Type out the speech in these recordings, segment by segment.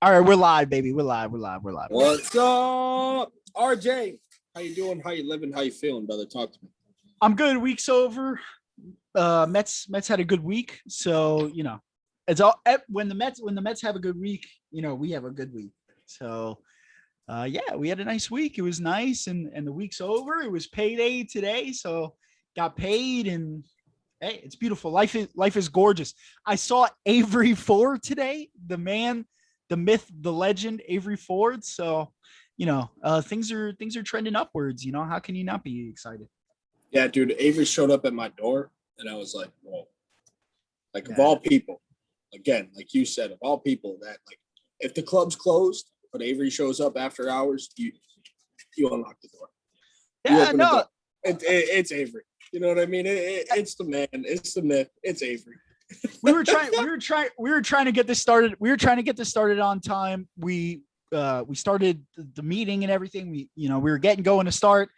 All right, we're live, baby. We're live. We're live. We're live. What's up, RJ? How you doing? How you living? How you feeling, brother? Talk to me. I'm good. Week's over. Mets had a good week, so it's all when the Mets have a good week. We have a good week. So, yeah, we had a nice week. It was nice, and the week's over. It was payday today, so got paid, and hey, it's beautiful. Life is gorgeous. I saw Avery Ford today. The man, the myth, the legend, Avery Ford. So, things are trending upwards. How can you not be excited? Yeah, dude. Avery showed up at my door, and I was like, "Whoa!" Like of Yeah. all people, again, like you said, of all people, that like if the club's closed, but Avery shows up after hours, you unlock the door. You Yeah, open the no, door. It's Avery. You know what I mean? It's the man. It's the myth. It's Avery. we were trying to get this started. We were trying to get this started on time. We started the meeting and everything. We were getting going to start.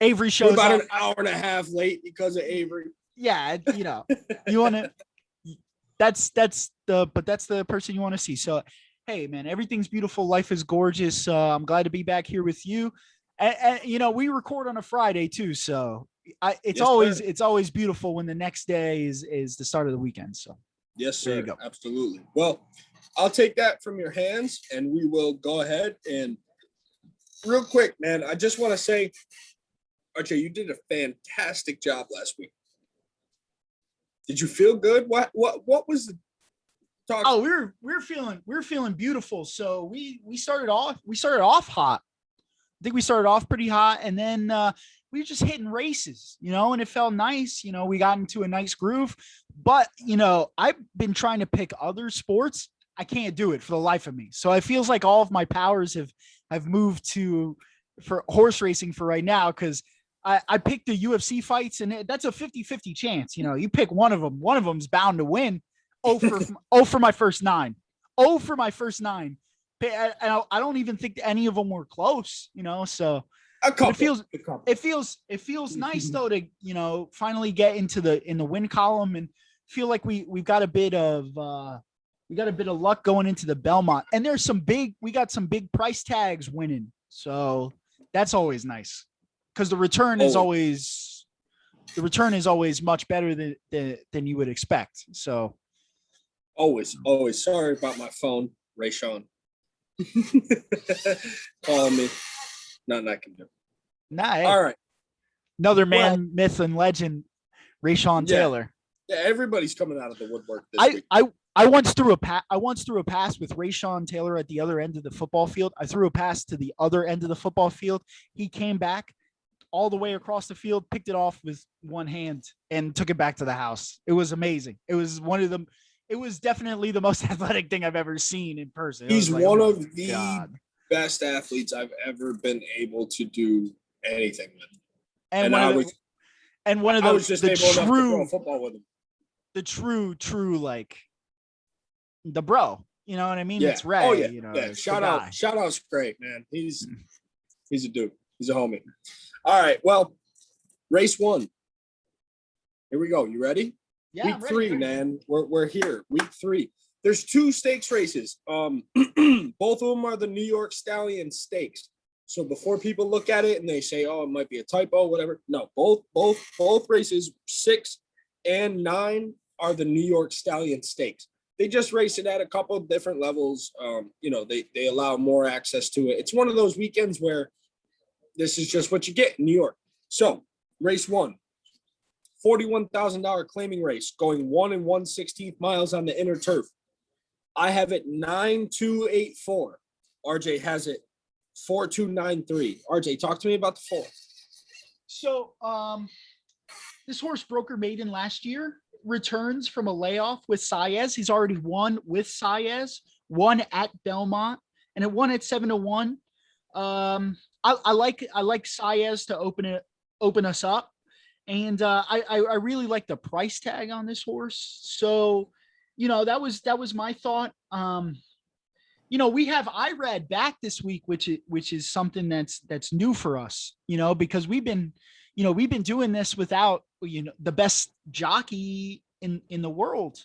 Avery We're shows about up. an hour and a half late because of Avery. Yeah, you want to. That's the person you want to see. So, hey, man, everything's beautiful. Life is gorgeous. I'm glad to be back here with you. And we record on a Friday too, so it's Yes, always sir. it's always beautiful when the next day is the start of the weekend. So Yes, there you sir. go. Absolutely. Well, I'll take that from your hands and we will go ahead and real quick, man. I just want to say, Archie, you did a fantastic job last week. Did you feel good? What was the talk? Oh, we were feeling beautiful. So we started off hot. I think we started off pretty hot, and then we were just hitting races, and it felt nice. We got into a nice groove. But I've been trying to pick other sports. I can't do it for the life of me. So it feels like all of my powers have moved to for horse racing for right now because I picked the UFC fights, and that's a 50-50 chance. You pick one of them's bound to win. Oh for my first nine. Oh for my first nine. I don't even think any of them were close. So, A but it couple. feels A couple. it feels nice though to finally get in the win column and feel like we've got a bit of luck going into the Belmont, and we got some big price tags winning, so that's always nice because Oh, the return is always much better than you would expect. So always. Sorry about my phone, Ray Sean. Calling me. Nothing I can do. nah, hey, All right. another Well, man, myth, and legend, Rayshawn yeah. Taylor. Yeah, everybody's coming out of the woodwork this I week. I I once threw a pass with Rayshawn Taylor at the other end of the football field. I threw a pass to the other end of the football field. He came back all the way across the field, picked it off with one hand, and took it back to the house. It was amazing. It was one of them. It was definitely the most athletic thing I've ever seen in person. It was He's like, oh one my of the god! best athletes I've ever been able to do anything with. And And one of I the was and one of I was just the able enough to throw a true football with him. like the bro. You know what I mean? Yeah. It's Oh Ray. yeah. Yeah. It's the guy. Shout out's great, man. He's a dude. He's a homie. All right. Well, race one. Here we go. You ready? Yeah, I'm Week ready. three, man. We're here. Week three. There's two stakes races. Both of them are the New York Stallion Stakes. So before people look at it and they say, "Oh, it might be a typo," whatever. No, both races, 6 and 9, are the New York Stallion Stakes. They just race it at a couple of different levels. They allow more access to it. It's one of those weekends where this is just what you get in New York. So race one, $41,000 claiming race, going 1 1/16 miles on the inner turf. I have it 9,284. RJ has it 4,293. RJ, talk to me about the four. So, this horse Broker Maiden last year returns from a layoff with Saez. He's already won with Saez, won at Belmont, and it won at 7-1. I like Saez to open us up, and I really like the price tag on this horse. So, that was my thought. We have IRAD back this week, which is something that's new for us, because we've been doing this without, the best jockey in the world,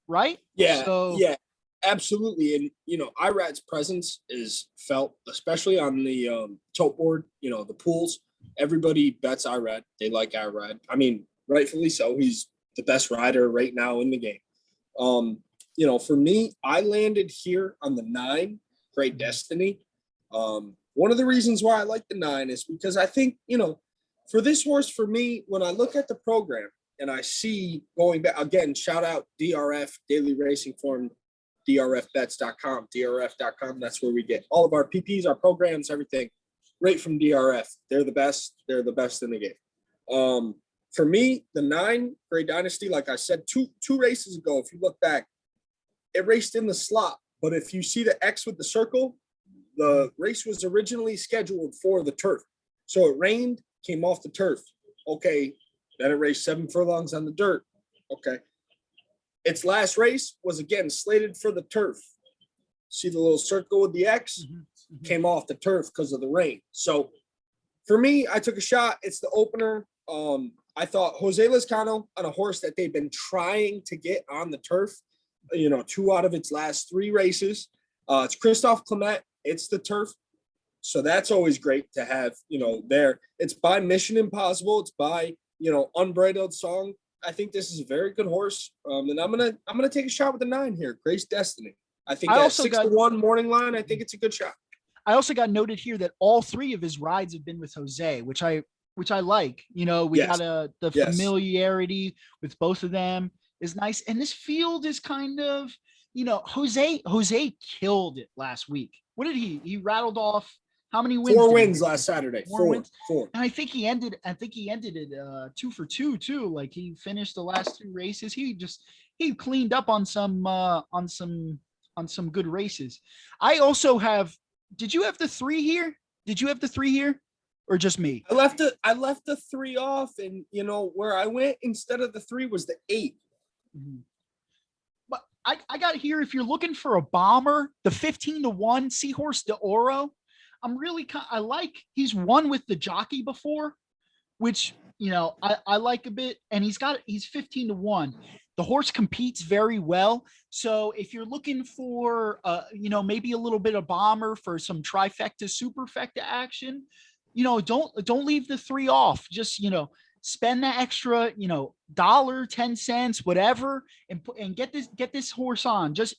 right? Yeah, So yeah. Absolutely. And, IRAD's presence is felt, especially on the tote board, the pools. Everybody bets IRAD. They like IRAD. I mean, rightfully so. He's the best rider right now in the game. For me, I landed here on the 9, Great Destiny. One of the reasons why I like the 9 is because I think, for this horse, for me, when I look at the program and I see going back, again, shout out DRF, Daily Racing Form, drfbets.com, that's where we get all of our PPs, our programs, everything right from DRF. They're the best in the game. For me, the 9 Great Dynasty, like I said, two races ago, if you look back, it raced in the slot, but if you see the X with the circle, the race was originally scheduled for the turf. So it rained, came off the turf. Okay, then it raced 7 furlongs on the dirt. Okay. Its last race was again slated for the turf. See the little circle with the X? Came off the turf because of the rain. So for me, I took a shot. It's the opener. I thought Jose Lezcano on a horse that they've been trying to get on the turf, 2 out of its last 3 races. It's Christophe Clement. It's the turf. So that's always great to have, there. It's by Mission Impossible. It's by, Unbridled Song. I think this is a very good horse. And I'm gonna take a shot with the 9 here, Grace Destiny. I think that 6-1 morning line, I think it's a good shot. I also got noted here that all 3 of his rides have been with Jose, which I like. We got the familiarity with both of them is nice. And this field is kind of, Jose killed it last week. What did he rattled off? How many wins? 4 wins last Saturday. 4 wins. 4. And I think he ended it 2 for 2 too. Like he finished the last 2 races. He cleaned up on some good races. I also have. Did you have the 3 here? Or just me? I left the 3 off, and where I went instead of the 3 was the 8. Mm-hmm. But I got here. If you're looking for a bomber, the 15-1 Seahorse de Oro. I like. He's won with the jockey before, which I like a bit. And he's 15-1. The horse competes very well. So if you're looking for maybe a little bit of bomber for some trifecta, superfecta action, don't leave the 3 off. Just spend the extra dollar, 10 cents, whatever, and get this horse on. Just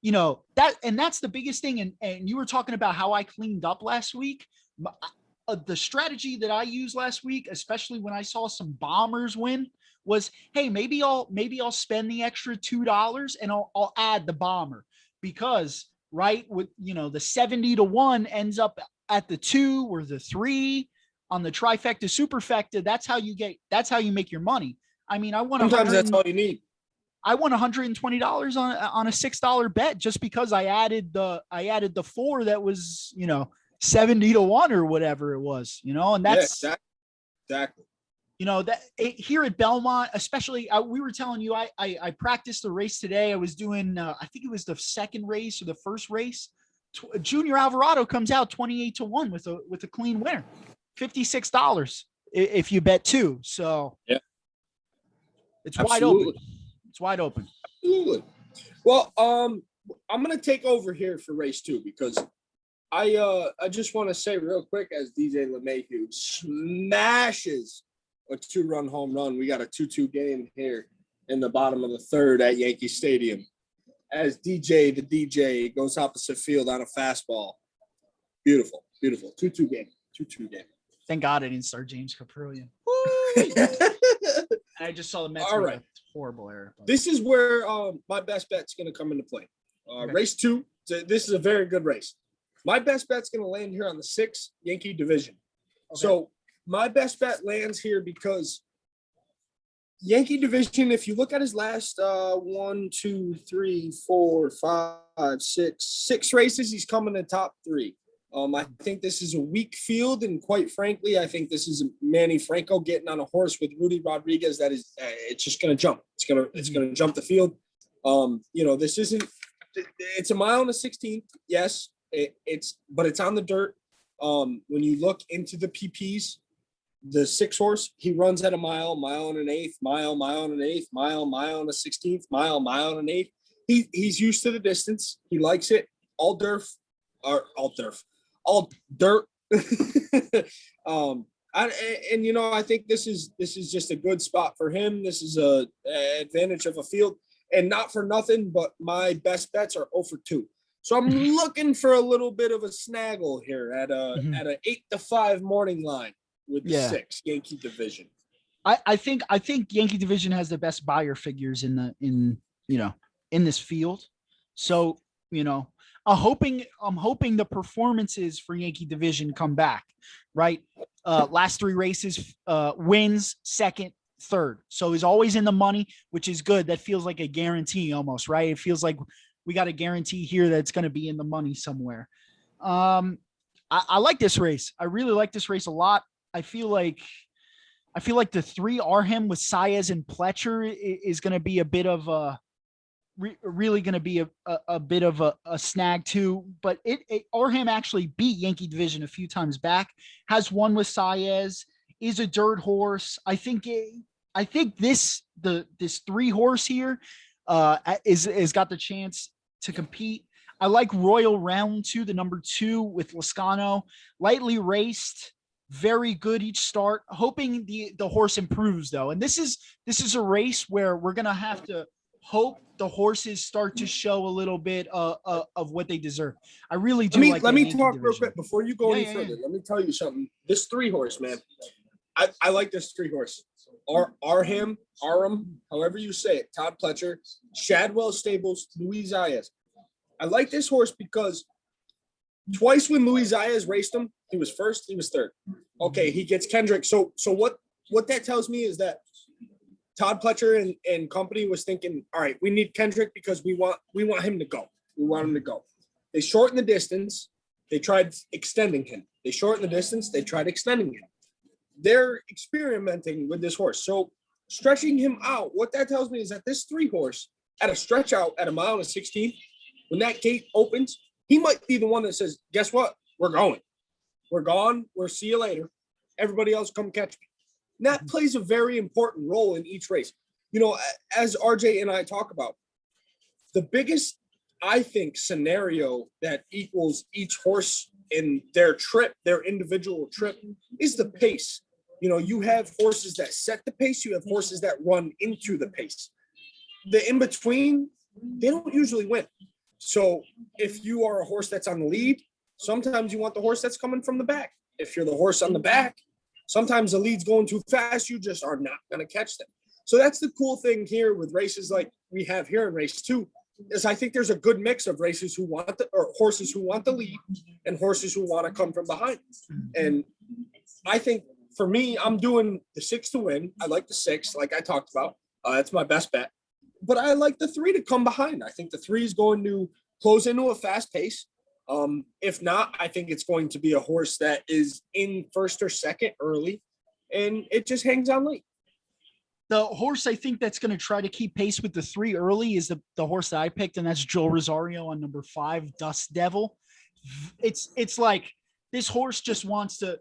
that's the biggest thing. And you were talking about how I cleaned up last week. The strategy that I used last week, especially when I saw some bombers win, was, hey, maybe I'll spend the extra $2 and I'll add the bomber, because right with the 70-1 ends up at the 2 or the 3 on the trifecta, superfecta. That's how you make your money. I mean, sometimes that's all you need. I won $120 on a $6 bet just because I added the 4 that was 70-1 or whatever it was, and that's exactly. Here at Belmont, especially, we were telling you, I practiced the race today. I was doing, I think it was the second race or the first race. Junior Alvarado comes out 28-1 with a clean winner, $56 if you bet 2. So yeah, it's wide open. It's wide open. Absolutely. Well, I'm gonna take over here for race 2 because I just want to say real quick, as DJ LeMahieu smashes a 2-run home run. We got a 2-2 game here in the bottom of the 3rd at Yankee Stadium. As the DJ goes opposite field on a fastball. Beautiful. 2-2 game. Thank God I didn't start James Caprillion. I just saw the Mets. All right. Horrible error. But. This is where my best bet's going to come into play. Okay. Race 2. This is a very good race. My best bet's going to land here on the 6 Yankee division. Okay. So my best bet lands here because Yankee division, if you look at his last 1, 2, 3, 4, 5, 6 races, he's coming in the top 3. I think this is a weak field, and quite frankly, I think this is Manny Franco getting on a horse with Rudy Rodriguez that is it's just going to jump. It's going to jump the field. This isn't. It's a mile and a 16th. Yes, but it's on the dirt. When you look into the PPs, the 6 horse, he runs at a mile and an eighth, mile and an eighth, mile and a 16th, mile and an eighth. He's used to the distance. He likes it. All dirt. I think this is just a good spot for him. This is a advantage of a field, and not for nothing, but my best bets are 0 for 2. So I'm looking for a little bit of a snaggle here at a 8-5 morning line with the 6 Yankee division. I think Yankee division has the best buyer figures in this field. So, I'm hoping the performances for Yankee division come back, right? Last 3 races, wins, second, third. So he's always in the money, which is good. That feels like a guarantee almost, right? It feels like we got a guarantee here that it's going to be in the money somewhere. I like this race. I really like this race a lot. I feel like the 3 Arhem with Saez and Pletcher is going to be a bit of a really going to be a bit of a snag too. But Arhem actually beat Yankee division a few times back, has won with Saez, is a dirt horse. I think this 3 horse here is got the chance to compete. I like Royal Round 2, the number 2 with Lascano, lightly raced, very good each start, hoping the horse improves though. And this is a race where we're going to have to hope the horses start to show a little bit of what they deserve. I really do. Let me talk real quick before you go any further. Let me tell you something. This 3 horse, man, I like this 3 horse. Aram, however you say it, Todd Pletcher, Shadwell Stables, Luis Zayas. I like this horse because twice when Luis Zayas raced him, he was first, he was third. Okay, he gets Kendrick. So what that tells me is that Todd Pletcher and company was thinking, all right, we need Kendrick because we want him to go. We want him to go. They shortened the distance. They tried extending him. They shortened the distance. They tried extending him. They're experimenting with this horse. So stretching him out, what that tells me is that this 3 horse at a stretch out at a mile and 16, when that gate opens, he might be the one that says, guess what? We're going. We're gone. We'll see you later. Everybody else come catch me. And that plays a very important role in each race. As RJ and I talk about, the biggest, I think, scenario that equals each horse in their trip, their individual trip, is the pace. You have horses that set the pace. You have horses that run into the pace. The in-between, they don't usually win. So if you are a horse that's on the lead, sometimes you want the horse that's coming from the back. If you're the horse on the back, sometimes the lead's going too fast. You just are not going to catch them. So that's the cool thing here with races like we have here in race 2, is I think there's a good mix of races horses who want the lead and horses who want to come from behind. And I think for me, I'm doing the 6 to win. I like the 6, like I talked about. That's my best bet. But I like the 3 to come behind. I think the 3 is going to close into a fast pace. If not, I think it's going to be a horse that is in first or second early, and it just hangs on late. The horse I think that's going to try to keep pace with the 3 early is the horse that I picked, and that's Joel Rosario on number 5, Dust Devil. It's like this horse just wants to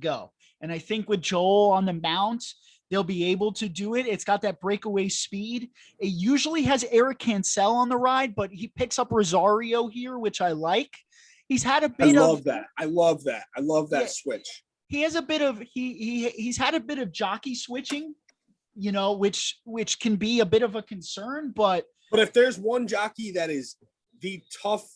go. And I think with Joel on the mount, they'll be able to do it. It's got that breakaway speed. It usually has Eric Cancel on the ride, but he picks up Rosario here, which I like. He's had a bit of that. I love that switch. He has a bit of he's had a bit of jockey switching, which can be a bit of a concern. But if there's one jockey that is the tough,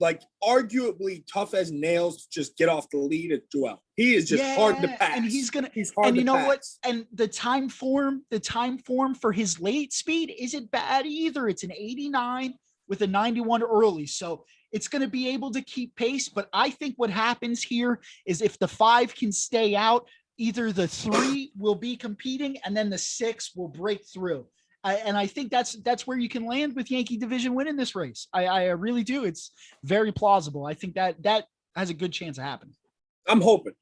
like arguably tough as nails to just get off the lead, it's Joel. He is just hard to pass. And he's hard and you know pass. What? And the time form for his late speed isn't bad either. It's an 89 with a 91 early. So it's going to be able to keep pace. But I think what happens here is if the 5 can stay out, either the 3 will be competing and then the 6 will break through. And I think that's where you can land with Yankee division winning this race. I really do. It's very plausible. I think that has a good chance of happening. I'm hoping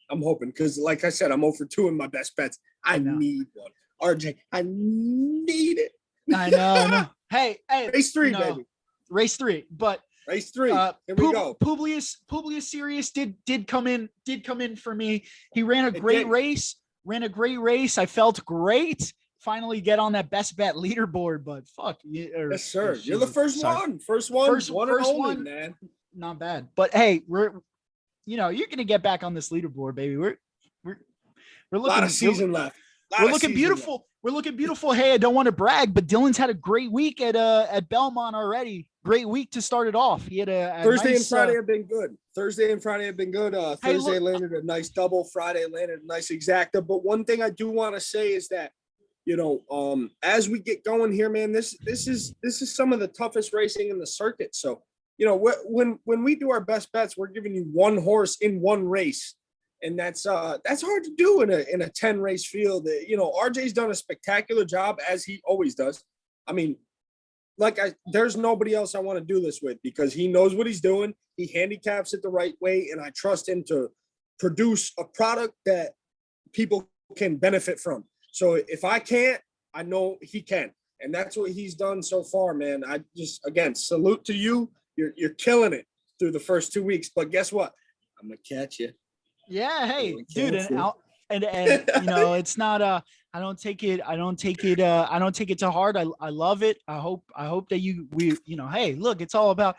because, like I said, I'm 0 for 2 in my best bets. I need one. RJ, I need it. I know. Hey, race 3, baby. Race 3, but race 3. Here we go. Publius Sirius did come in for me. He ran a great race. I felt great. finally get on that best bet leaderboard, but fuck. Yes, sir. You're the first one. First and only, man. Not bad. But hey, you're gonna get back on this leaderboard, baby. We're looking a lot of season left. We're looking beautiful. Left. We're looking beautiful. Hey, I don't want to brag, but Dylan's had a great week at Belmont already. Great week to start it off. He had a Thursday nice, and Friday have been good. Thursday and Friday have been good. Thursday landed a nice double. Friday landed a nice exacta. But one thing I do want to say is that, as we get going here, man, this is some of the toughest racing in the circuit. So, when we do our best bets, we're giving you one horse in one race. And that's hard to do in a 10 race field. RJ's done a spectacular job, as he always does. I mean, there's nobody else I want to do this with, because he knows what he's doing. He handicaps it the right way, and I trust him to produce a product that people can benefit from. So if I can't, I know he can, and that's what he's done so far, man. I just, again, salute to you. You're killing it through the first 2 weeks, but guess what? I'm gonna catch you. Yeah, hey, dude, and it's not I don't take it to heart. I love it. I hope that hey, look, it's all about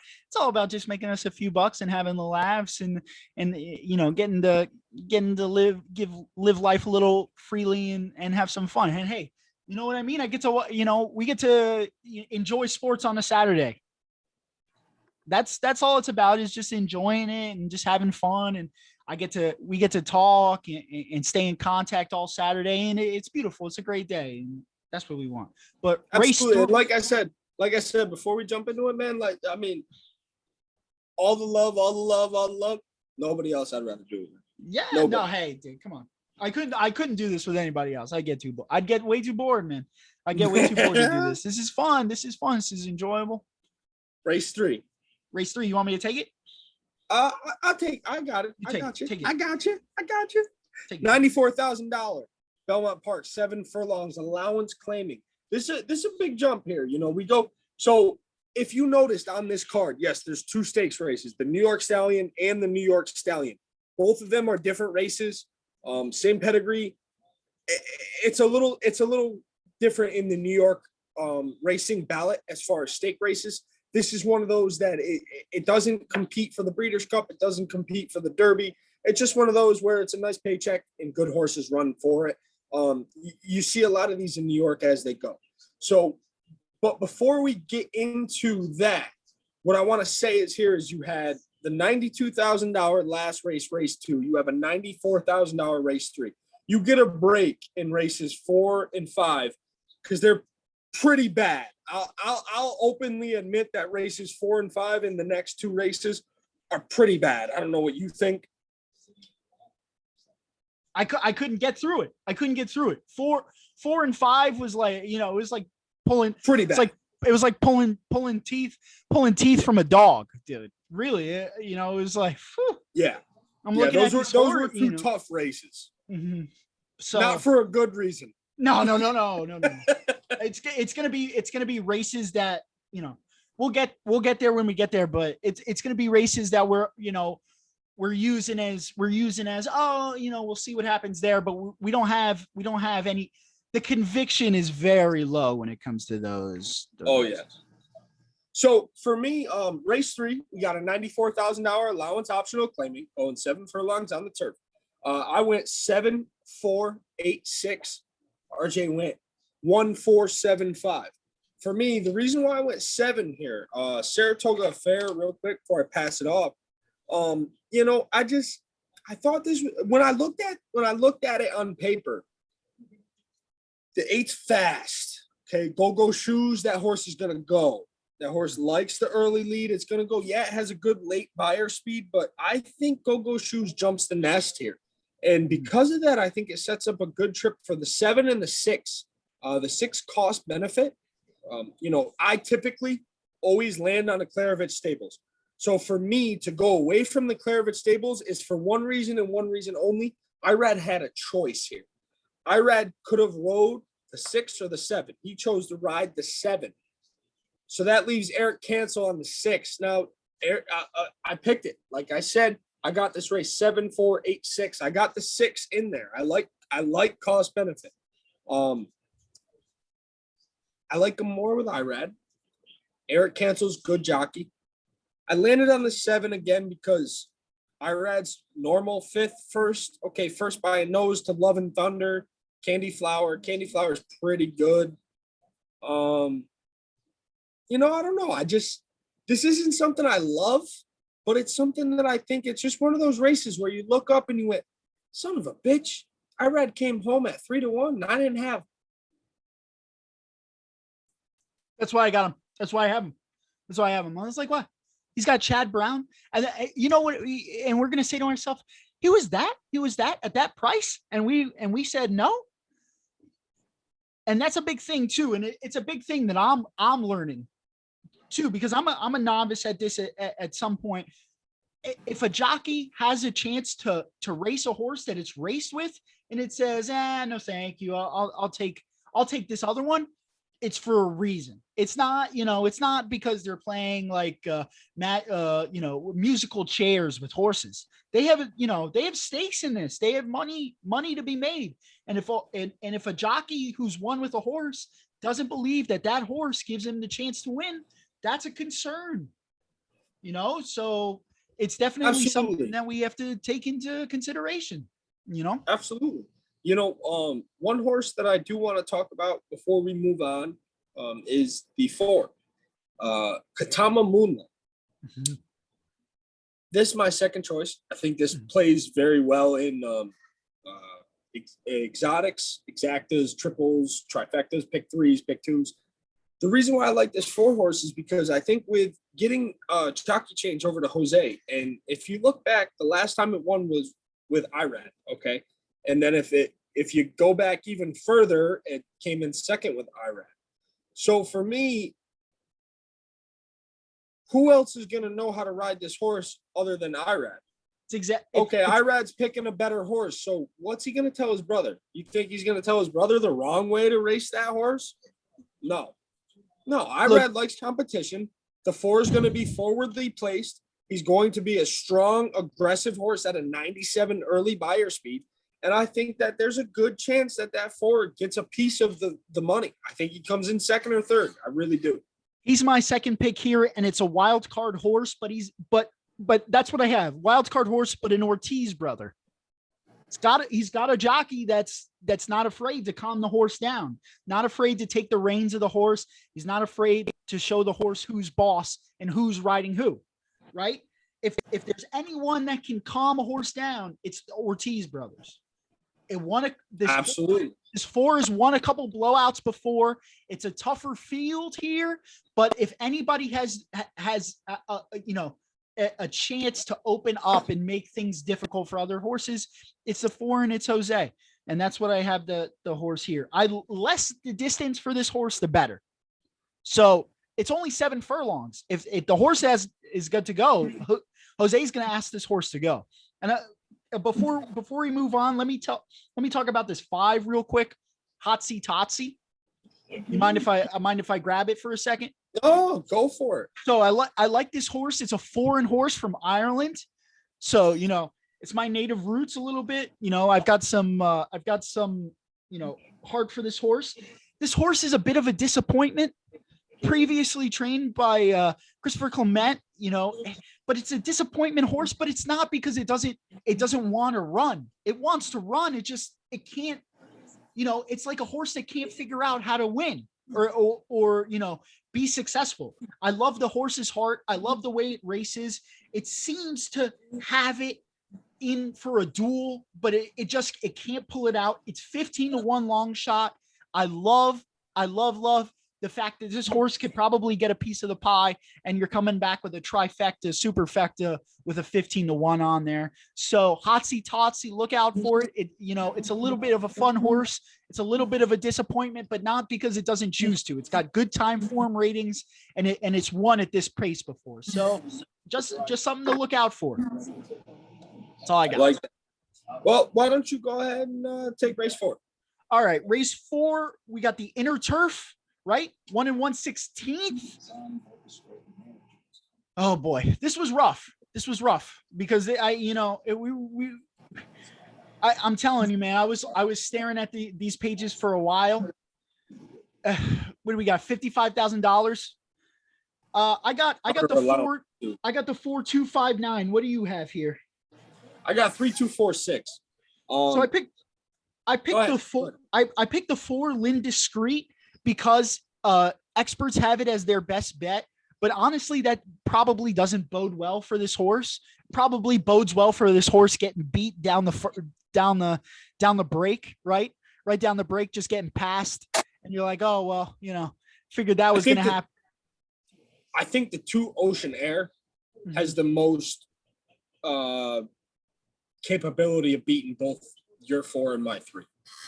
just making us a few bucks and having the laughs and getting to live life a little freely and have some fun. And hey, you know what I mean? We get to enjoy sports on a Saturday. That's all it's about, is just enjoying it and just having fun. And we get to talk and stay in contact all Saturday, and it's beautiful. It's a great day, and that's what we want. But absolutely, like I said before we jump into it, man, all the love. Nobody else I'd rather do it with. Yeah, nobody. No, hey, dude, come on. I couldn't do this with anybody else. I'd get way too bored, man. I'd get way too bored to do this. This is fun. This is enjoyable. Race three. You want me to take it? I got it. I got you. $94,000. Belmont Park, 7 furlongs, allowance claiming. This is a big jump here. We go. So if you noticed on this card, yes, there's 2 stakes races, the New York Stallion and the New York Stallion. Both of them are different races. Same pedigree. It's a little different in the New York racing ballot as far as stake races. This is one of those that it doesn't compete for the Breeders' Cup. It doesn't compete for the Derby. It's just one of those where it's a nice paycheck and good horses run for it. You see a lot of these in New York as they go. So, but before we get into that, what I want to say is you had the $92,000 last race 2. You have a $94,000 race 3. You get a break in races 4 and 5 because they're pretty bad. I'll openly admit that races 4 and 5 in the next 2 races are pretty bad. I don't know what you think. I couldn't get through it. 4 and 5 was like, it was like pulling pretty bad. It was like pulling teeth from a dog, dude. Really, it was like, whew. Yeah. I'm looking at those were 2 tough races. Mm-hmm. So not for a good reason. No. It's gonna be races that we'll get there when we get there, but it's gonna be races that we're using as we'll see what happens there, but we don't have any. The conviction is very low when it comes to those. Oh yeah. So for me, race 3, we got a $94,000 allowance optional claiming, going 7 furlongs on the turf. I went 7, 4, 8, 6. RJ went 1, 4, 7, 5. For me, the reason why I went 7 here, Saratoga Affair, real quick before I pass it off. I thought this, when I looked at it on paper, the 8's fast. Okay, go shoes. That horse is gonna go. That horse likes the early lead. It's gonna go. Yeah, it has a good late buyer speed, but I think Go Shoes jumps the nest here. And because of that, I think it sets up a good trip for the 7 and the 6. The 6 cost benefit. I typically always land on the Clarovich stables. So for me to go away from the Clarovich stables is for one reason and one reason only. Irad had a choice here. Irad could have rode the 6 or the 7. He chose to ride the 7. So that leaves Eric Cancel on the 6. Now, I picked it. Like I said, I got this race 7, 4, 8, 6. I got the 6 in there. I like cost benefit. I like him more with Irad. Eric Cancel's good jockey. I landed on the 7 again because Irad's normal 5th first. Okay, first by a nose to Love and Thunder. Candy Flower. Candy Flower is pretty good. I don't know. This isn't something I love, but it's something that I think it's just one of those races where you look up and you went, son of a bitch. Irad came home at 3-1, 9.5. That's why I got him. That's why I have him. I was like, what? He's got Chad Brown. And you know what? And we're going to say to ourselves, he was that at that price. And we said no. And that's a big thing too. And it's a big thing that I'm learning too, because I'm a novice at this at some point. If a jockey has a chance to race a horse that it's raced with, and it says, no, thank you. I'll take this other one. It's for a reason. It's not, it's not because they're playing like musical chairs with horses. They have, they have stakes in this. They have money to be made. And if a jockey who's won with a horse doesn't believe that horse gives him the chance to win, that's a concern. So it's definitely something that we have to take into consideration. Absolutely. One horse that I do want to talk about before we move on is the 4, Katama Moonlight. Mm-hmm. This is my second choice. I think this plays very well in exotics, exactas, triples, trifectas, pick 3s, pick 2s. The reason why I like this 4 horse is because I think with getting jockey change over to Jose, and if you look back, the last time it won was with Irad, okay? And then if you go back even further, it came in second with Irad. So for me, who else is going to know how to ride this horse other than Irad? Irad's picking a better horse. So what's he going to tell his brother? You think he's going to tell his brother the wrong way to race that horse? No, Irad likes competition. The 4 is going to be forwardly placed. He's going to be a strong, aggressive horse at a 97 early buyer speed. And I think that there's a good chance that 4 gets a piece of the money. I think he comes in second or third. I really do. He's my second pick here, and it's a wild card horse, but that's what I have. Wild card horse, but an Ortiz brother. He's got a jockey that's not afraid to calm the horse down, not afraid to take the reins of the horse. He's not afraid to show the horse who's boss and who's riding who, right? If there's anyone that can calm a horse down, it's the Ortiz brothers. Absolutely. This 4 has won a couple blowouts before. It's a tougher field here, but if anybody has a chance to open up and make things difficult for other horses, it's the 4 and it's Jose. And that's what I have the horse here. Less the distance for this horse, the better. So it's only 7 furlongs. If the horse is good to go, Jose's going to ask this horse to go. And before we move on, let me talk about this 5 real quick. Hotsy Totsy. You mind if I grab it for a second? Oh, go for it. So I like this horse. It's a foreign horse from Ireland. So, it's my native roots a little bit. I've got some heart for this horse. This horse is a bit of a disappointment. Previously trained by Christopher Clement, but it's a disappointment horse, but it's not because it doesn't want to run. It wants to run. It can't, it's like a horse that can't figure out how to win or be successful. I love the horse's heart. I love the way it races. It seems to have it in for a duel, but it can't pull it out. It's 15-1 long shot. I love the fact that this horse could probably get a piece of the pie, and you're coming back with a trifecta, superfecta with a 15-1 on there. So Hotsy Totsy, look out for it. It's a little bit of a fun horse. It's a little bit of a disappointment, but not because it doesn't choose to. It's got good time form ratings, and it's won at this pace before. So just something to look out for. That's all I got. Like that. Well, why don't you go ahead and take race 4? All right, race 4. We got the Inner Turf. Right? 1 1/16. Oh boy, this was rough. Because I'm telling you, man, I was staring at these pages for a while, what do we got? $55,000. I got the Allowed four. to. I got the 4259. What do you have here? I got 3246. So I picked Go ahead. the four. I picked the 4 Lindiscreet because experts have it as their best bet. But honestly, that probably doesn't bode well for this horse. Probably bodes well for this horse getting beat down the break, right down the break, just getting passed, and you're like, oh well, figured that was going to happen. I think the 2 Ocean Air has the most capability of beating both your 4 and my 3.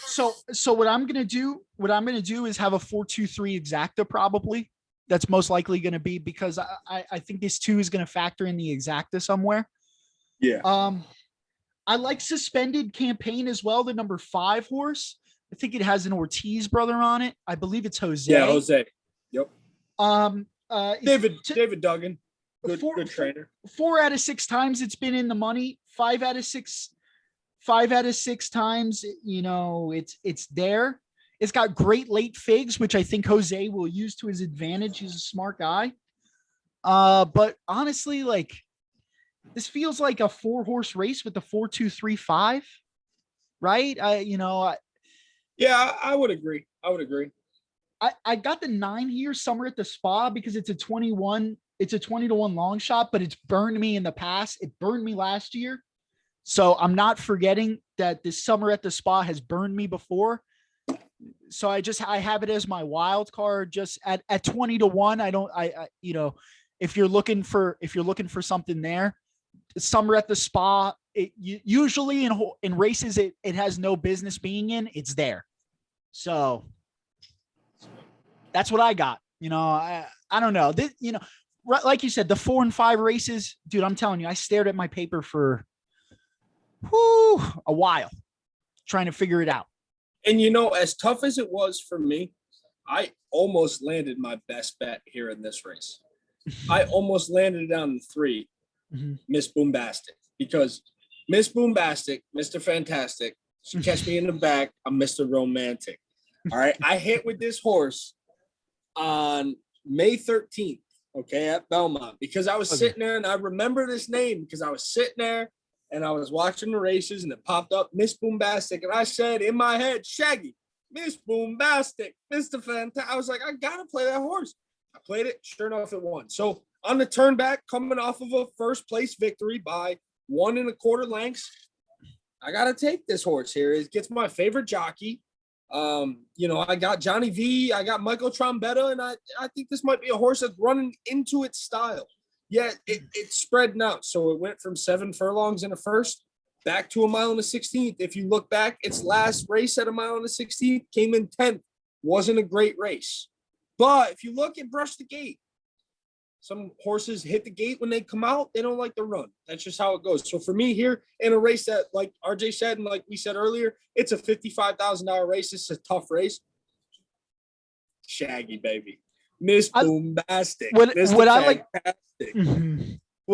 So what I'm gonna do is have a 4-2-3 exacta probably. That's most likely going to be because I think this 2 is going to factor in the exacta somewhere. Yeah. I like Suspended Campaign as well, the number 5 horse. I think it has an Ortiz brother on it. I believe it's Jose. Yeah, Jose. Yep. David Duggan. Good trainer. 4 out of 6 times it's been in the money. 5 out of 6 times, it's there. It's got great late figs, which I think Jose will use to his advantage. He's a smart guy. But honestly, like, this feels like a 4-horse race with the 4-2-3-5, right? Yeah, I would agree. I got the 9 here, Summer at the Spa, because it's a 20-to-1 long shot, but it's burned me in the past. It burned me last year. So I'm not forgetting that this Summer at the Spa has burned me before. So I have it as my wild card just at 20-to-1. If you're looking for something there, Summer at the Spa, usually in races, it has no business being in, it's there. So that's what I got. I don't know. Like you said, the 4 and 5 races, dude, I'm telling you, I stared at my paper for a while trying to figure it out. And as tough as it was for me, I almost landed my best bet here in this race. I almost landed it on the 3, Miss Boombastic, because Miss Boombastic, Mr. Fantastic, she catch me in the back. I'm Mr. Romantic. All right. I hit with this horse on May 13th, okay, at Belmont, because I was sitting there, and I remember this name because I was sitting there and I was watching the races, and it popped up Miss Boombastic, and I said in my head, Shaggy, Miss Boombastic, Mr. Fantastic. I was like, I gotta play that horse. I played it. Sure enough, it won. So on the turn back, coming off of a first place victory by 1 1/4 lengths, I gotta take this horse here. It gets my favorite jockey. I got Johnny V, I got Michael Trombetta, and I think this might be a horse that's running into its style. Yeah, it's spreading out. So it went from 7 furlongs in the first back to a mile in the 16th. If you look back, its last race at a mile in the 16th came in 10th. Wasn't a great race. But if you look at Brush the Gate, some horses hit the gate when they come out. They don't like to run. That's just how it goes. So for me here in a race that, like RJ said, and like we said earlier, it's a $55,000 race. It's a tough race. Shaggy, baby. Miss Boombastic. What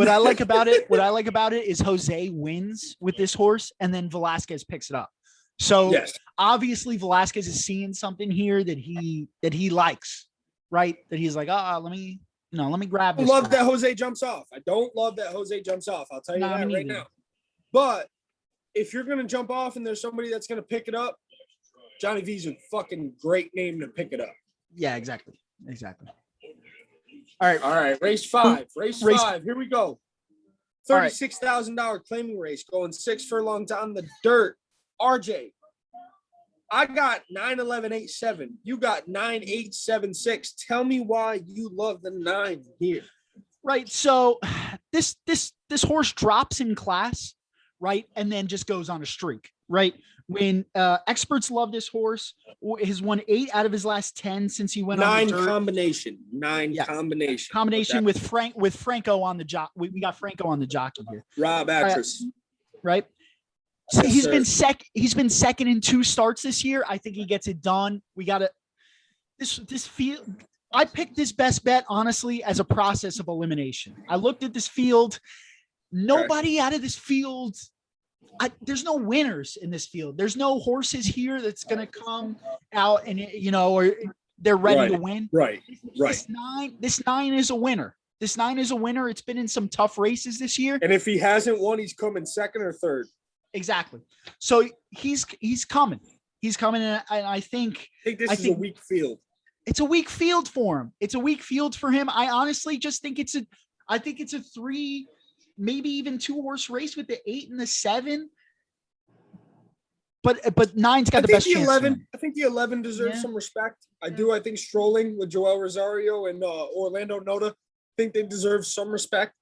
I like about it is Jose wins with this horse, and then Velasquez picks it up. So obviously Velasquez is seeing something here that he likes, right? That he's like, let me grab this. I love that Jose jumps off. I don't love that Jose jumps off. I'll tell you that right now. But if you're going to jump off and there's somebody that's going to pick it up, Johnny V's a fucking great name to pick it up. Yeah, exactly. All right. Race 5. Race 5. Here we go. $36,000 claiming race going 6 furlongs on the dirt. RJ, I got 9-11-8-7. You got 9-8-7-6. Tell me why you love the 9 here. Right. So this horse drops in class, right, and then just goes on a streak, right? When experts love this horse, has won 8 out of his last 10 since he went on the dirt. Combination with Franco on the jock. We got Franco on the jockey here. Rob Actress. Right. So he's been second in 2 starts this year. I think he gets it done. We got this field. I picked this best bet, honestly, as a process of elimination. I looked at this field. Nobody out of this field. There's no winners in this field. There's no horses here that's going to come out and, or They're ready to win. Right. This nine is a winner. This 9 is a winner. It's been in some tough races this year. And if he hasn't won, he's coming second or third. Exactly. So he's coming. He's coming, and I think this is a weak field. It's a weak field for him. It's a weak field for him. I honestly just think it's a 3, maybe even 2 horse race with the 8 and the 7. But 9's got the best chance. 11. I think the 11 deserves some respect. I do. I think Strolling with Joel Rosario and Orlando Noda, I think they deserve some respect.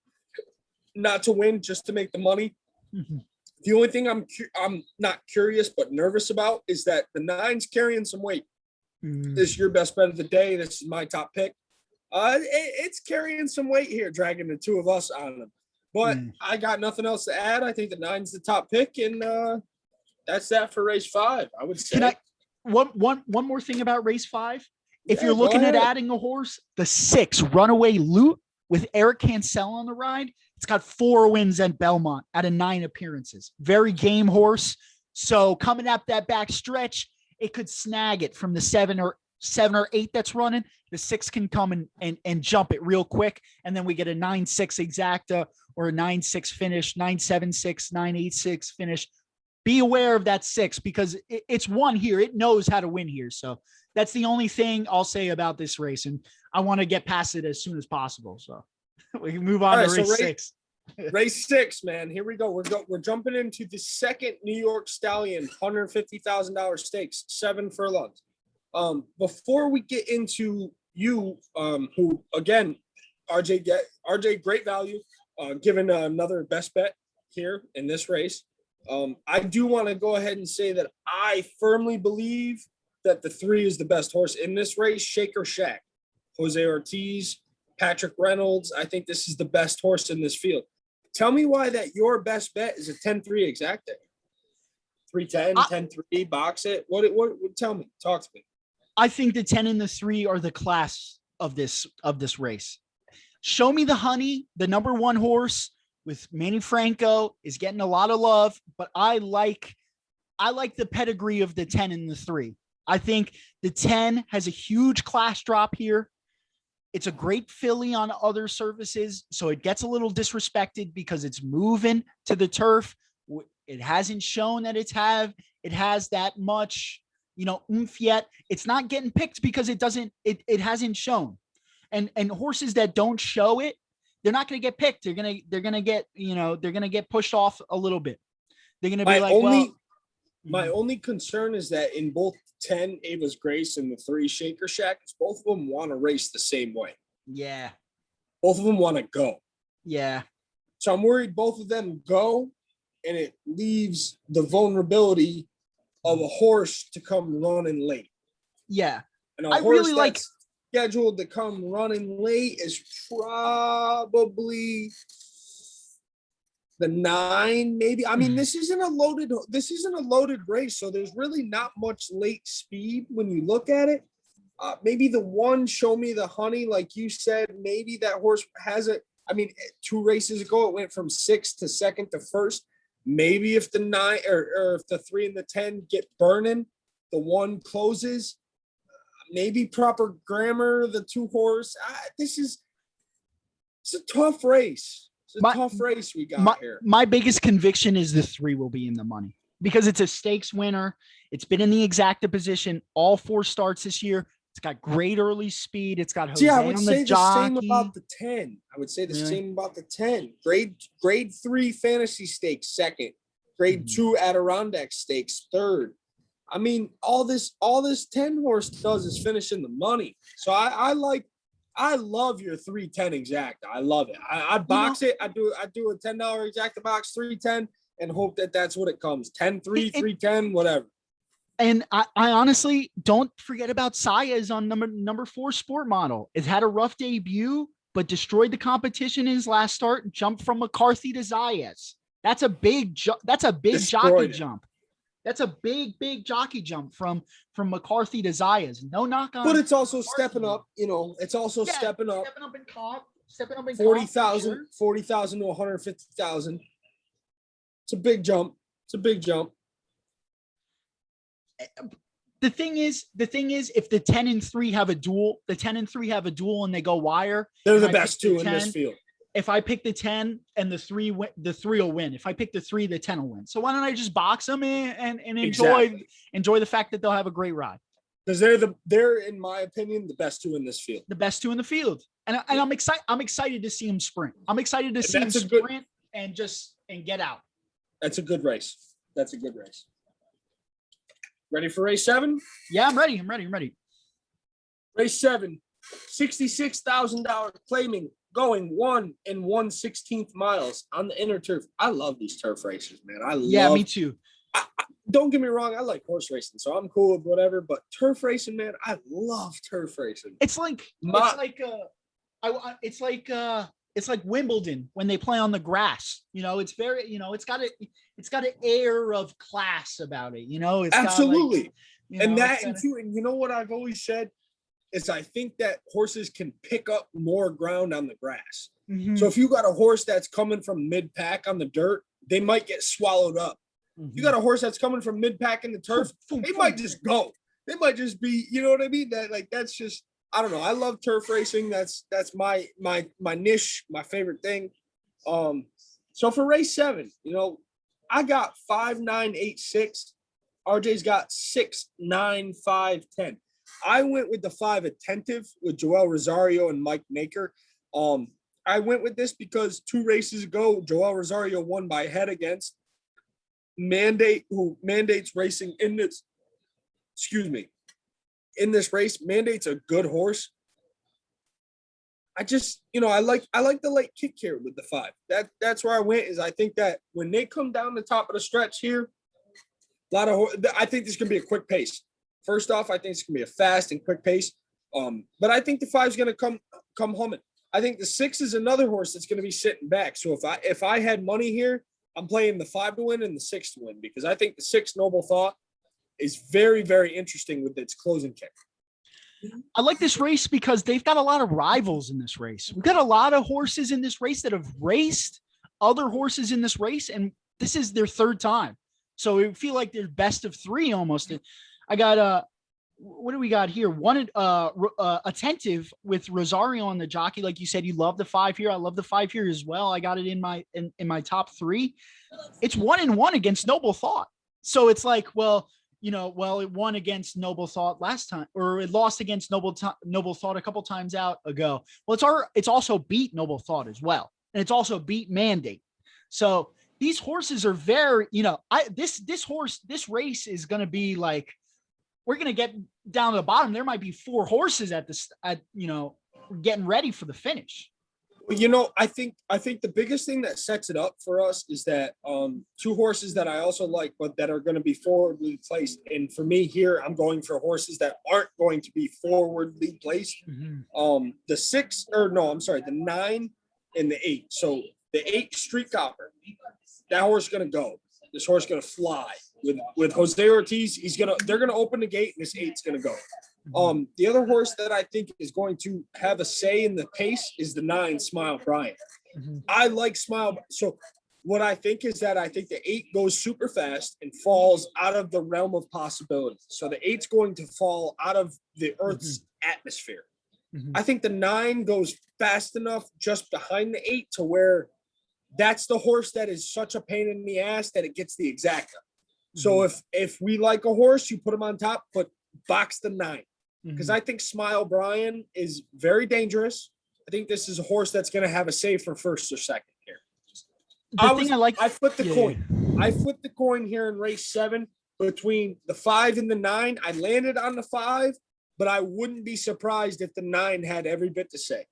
Not to win, just to make the money. Mm-hmm. The only thing I'm not curious but nervous about is that the 9's carrying some weight. Mm-hmm. This is your best bet of the day. This is my top pick. It's carrying some weight here, dragging the 2 of us on them. But I got nothing else to add. I think the 9's the top pick, and that's that for race 5. I would say. One more thing about race 5. If you're looking at adding a horse, the 6 Runaway Loot with Eric Cancel on the ride, it's got 4 wins at Belmont out of 9 appearances. Very game horse. So coming up that back stretch, it could snag it from the 7 or 8 that's running. The 6 can come and jump it real quick. And then we get a 9-6 exacta or a 9-6 finish, 9-7-6, 9-8-6 finish. Be aware of that 6 because it's won here. It knows how to win here. So that's the only thing I'll say about this race. And I want to get past it as soon as possible. So we can move on to race 6. Race 6, man. Here we go. We're jumping into the second New York Stallion $150,000 stakes, 7 furlongs. Before we get into you, who again, RJ, great value, given another best bet here in this race. I do want to go ahead and say that I firmly believe that the 3 is the best horse in this race. Shake or Shack, Jose Ortiz, Patrick Reynolds. I think this is the best horse in this field. Tell me why that your best bet is a 10-3 exacta. 3-10, 10-3, box it. What tell me, talk to me. I think the 10 and the 3 are the class of this race. Show Me the Honey, the number 1 horse with Manny Franco, is getting a lot of love, but I like the pedigree of the 10 and the 3. I think the 10 has a huge class drop here. It's a great filly on other surfaces, so it gets a little disrespected because it's moving to the turf. It hasn't shown that it has that much, oomph yet. It's not getting picked because it hasn't shown. And horses that don't show it, they're not going to get picked. They're going to get, they're going to get pushed off a little bit. They're going to be my only concern is that in both 10 Ava's Grace and the 3 Shaker Shack, both of them want to race the same way. Yeah. Both of them want to go. Yeah. So I'm worried both of them go, and it leaves the vulnerability of a horse to come running late. Yeah. And a horse that's scheduled to come running late is probably the 9, maybe. I mean, this isn't a loaded race, so there's really not much late speed when you look at it. Maybe the 1, Show Me the Honey, like you said, maybe that horse has it. I mean, 2 races ago, it went from 6th to 2nd to 1st. Maybe if the 9 or if the 3 and the 10 get burning, the 1 closes. Maybe Proper Grammar, the 2 horse. It's a tough race. It's a tough race we got here. My biggest conviction is the 3 will be in the money because it's a stakes winner. It's been in the exacta position all 4 starts this year. It's got great early speed. It's got Jose I would on say the jockey. Same about the 10. I would say the same about the 10. Grade 3 fantasy stakes 2nd. Grade 2 Adirondack stakes 3rd. I mean, all this 10 horse does is finish in the money. So I love your 310 exacta. I love it. I box it. I do a $10 exacta box 310 and hope that that's what it comes. 10-3, 310, whatever. And I honestly don't forget about Saez on number 4 Sport Model. It had a rough debut, but destroyed the competition in his last start. Jumped from McCarthy to Zayas. That's a big jump. That's a big jockey jump. That's a big jockey jump from McCarthy to Zayas. No knock on. But it's also stepping up. It's also stepping up. Stepping up in comp. Stepping up in 40,000 to 150,000. It's a big jump. the thing is, if the 10 and 3 have a duel, and they go wire, They're and the I best pick the two in this 10, field. if I pick the 10 and the 3 win, the 3 will win. If I pick the 3, the 10 will win. So why don't I just box them and enjoy the fact that they'll have a great ride. Because they're in my opinion the best two in this field. The best two in the field. And I'm excited. I'm excited to see him sprint. I'm excited to see him sprint and get out. That's a good race. Ready for race 7? Yeah, I'm ready. Race 7, $66,000 claiming, going 1 1/16 miles on the inner turf. I love these turf races, man. Yeah, me too. Don't get me wrong, I like horse racing, so I'm cool with whatever. But turf racing, man, I love turf racing. It's like Wimbledon when they play on the grass. It's very, it's got an air of class about it. It's absolutely. And you know what I've always said is I think that horses can pick up more ground on the grass. Mm-hmm. So if you got a horse that's coming from mid pack on the dirt, they might get swallowed up. Mm-hmm. You got a horse that's coming from mid pack in the turf, they might just go. They might just be, you know what I mean? That's just, I don't know. I love turf racing. That's my niche, my favorite thing. So for race 7, I got 5-9-8-6. RJ's got 6-9-5-10. I went with the 5 Attentive with Joel Rosario and Mike Naker. I went with this because 2 races ago, Joel Rosario won by head against Mandate, who Mandate's racing in this. In this race. Mandate's a good horse. I just, I like the late kick here with the 5. That's where I went. Is I think that when they come down the top of the stretch here, I think this can be a quick pace. First off, I think it's gonna be a fast and quick pace. But I think the 5 is gonna come humming. I think the 6 is another horse that's gonna be sitting back. So if I had money here, I'm playing the 5 to win and the 6 to win, because I think the 6 Noble Thought is very, very interesting with its closing kick. I like this race because they've got a lot of rivals in this race. We've got a lot of horses in this race that have raced other horses in this race, and this is their 3rd time. So we feel like they're best of 3 almost. I got what do we got here? One Attentive with Rosario on the jockey. Like you said, you love the 5 here. I love the 5 here as well. I got it in my top 3. It's 1-1 against Noble Thought. So it's like, it won against Noble Thought last time, or it lost against Noble Thought a couple times ago. Well, it's also beat Noble Thought as well, and it's also beat Mandate. So these horses are very, this race is going to be like, we're going to get down to the bottom. There might be 4 horses getting ready for the finish. Well, I think the biggest thing that sets it up for us is that 2 horses that I also like, but that are going to be forwardly placed. And for me here, I'm going for horses that aren't going to be forwardly placed. Mm-hmm. The 9 and the 8. So the 8 Street Copper, that horse is going to go. This horse is going to fly. With Jose Ortiz, they're going to open the gate and this 8's going to go. The other horse that I think is going to have a say in the pace is the 9 Smile Brian. Mm-hmm. I like Smile. So what I think is that I think the 8 goes super fast and falls out of the realm of possibility. So the 8's going to fall out of the Earth's atmosphere. Mm-hmm. I think the 9 goes fast enough just behind the 8 to where that's the horse that is such a pain in the ass that it gets the exacta. So if we like a horse, you put him on top, but box the 9. Because I think Smile Brian is very dangerous. I think this is a horse that's going to have a say for 1st or 2nd here. I flipped the coin. I flipped the coin here in race 7 between the 5 and the 9. I landed on the 5, but I wouldn't be surprised if the 9 had every bit to say.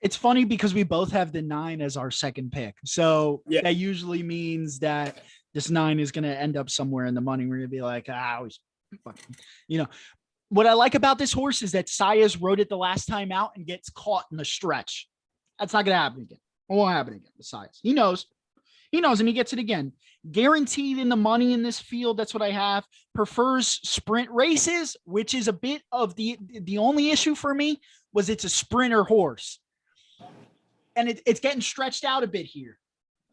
It's funny because we both have the 9 as our 2nd pick. So that usually means that this 9 is going to end up somewhere in the money. We're going to be like, fucking, What I like about this horse is that Saez rode it the last time out and gets caught in the stretch. That's not going to happen again. It won't happen again with Saez. He knows, and he gets it again. Guaranteed in the money in this field. That's what I have. Prefers sprint races, which is a bit of the only issue for me was it's a sprinter horse. And it's getting stretched out a bit here.